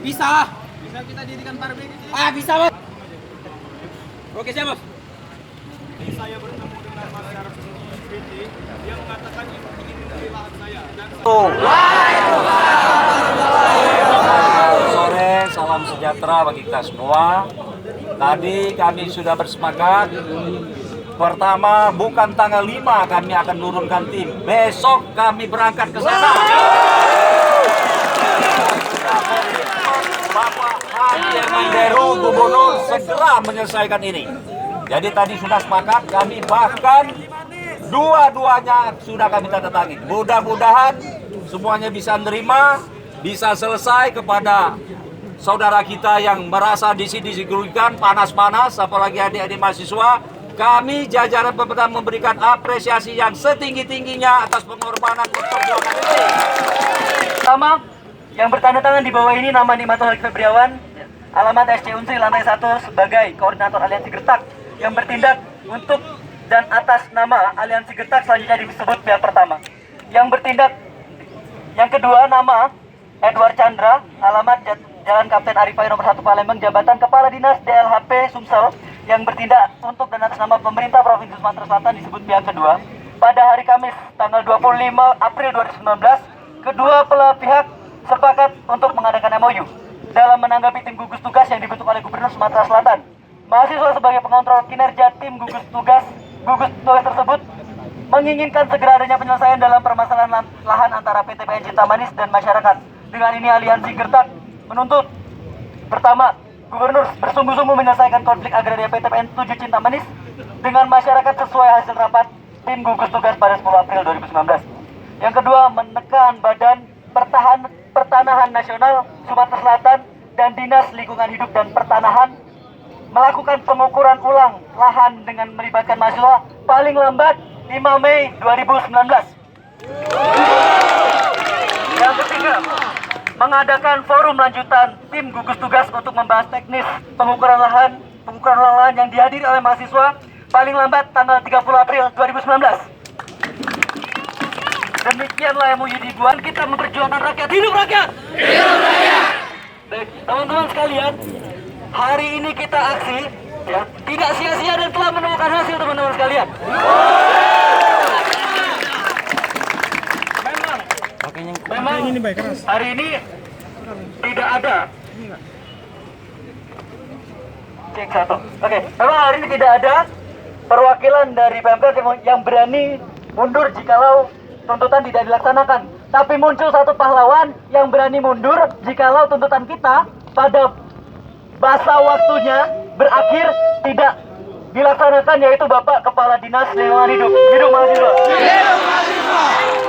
Bisa. Bisa kita dirikan parbek di sini. Bisa, Bos. Oke, siap, Bos. Saya bertemu dengan masyarakat PT yang mengatakan ingin membeli lahan saya dan sore, salam sejahtera bagi kita semua. Tadi kami sudah bersepakat. Pertama, bukan tanggal 5 kami akan menurunkan tim. Besok kami berangkat ke sana. Bapak Haji Manderu Gubernur segera menyelesaikan ini. Jadi tadi sudah sepakat, kami bahkan dua-duanya sudah kami tanda tangan. Mudah-mudahan semuanya bisa menerima, bisa selesai kepada saudara kita yang merasa di sini dirugikan, panas-panas, apalagi adik-adik mahasiswa. Kami jajaran pemerintah memberikan apresiasi yang setinggi-tingginya atas pengorbanan perjuangan ini. Pertama, yang bertanda tangan di bawah ini nama Nikmatul Febriawan, alamat SC Unsri lantai 1 sebagai koordinator Aliansi Gertak yang bertindak untuk dan atas nama Aliansi Gertak selanjutnya disebut pihak pertama. Yang kedua nama Edward Chandra, alamat Jalan Kapten Arifai nomor 1 Palembang, jabatan Kepala Dinas DLHP Sumsel yang bertindak untuk dan atas nama pemerintah Provinsi Sumatera Selatan disebut pihak kedua. Pada hari Kamis tanggal 25 April 2019, kedua belah pihak sepakat untuk mengadakan MOU dalam menanggapi tim gugus tugas yang dibentuk oleh Gubernur Sumatera Selatan. Mahasiswa sebagai pengontrol kinerja tim gugus tugas tersebut menginginkan segera adanya penyelesaian dalam permasalahan lahan antara PT PN Cinta Manis dan masyarakat. Dengan ini Aliansi Gertak menuntut, pertama, Gubernur bersungguh-sungguh menyelesaikan konflik agraria PT PN 7 Cinta Manis dengan masyarakat sesuai hasil rapat tim gugus tugas pada 10 April 2019. Yang kedua, menekan Badan Pertanahan Nasional Sumatera Selatan dan Dinas Lingkungan Hidup dan Pertanahan melakukan pengukuran ulang lahan dengan melibatkan mahasiswa paling lambat 5 Mei 2019. Yang ketiga, mengadakan forum lanjutan tim gugus tugas untuk membahas teknis pengukuran lahan yang dihadiri oleh mahasiswa paling lambat tanggal 30 April 2019. Demikianlah MOU dibuat. Kita memperjuangkan rakyat. Hidup rakyat! Hidup rakyat! Baik, teman-teman sekalian, hari ini kita aksi, ya, tidak sia-sia dan telah menemukan hasil, teman-teman sekalian. Memang hari ini tidak ada. Cek satu. Oke, memang hari ini tidak ada perwakilan dari Pemprov yang berani mundur jikalau tuntutan tidak dilaksanakan. Tapi muncul satu pahlawan yang berani mundur jikalau tuntutan kita pada masa waktunya berakhir tidak dilaksanakan, yaitu Bapak Kepala Dinas Lingkungan Hidup. Hidup mahasiswa! Hidup mahasiswa!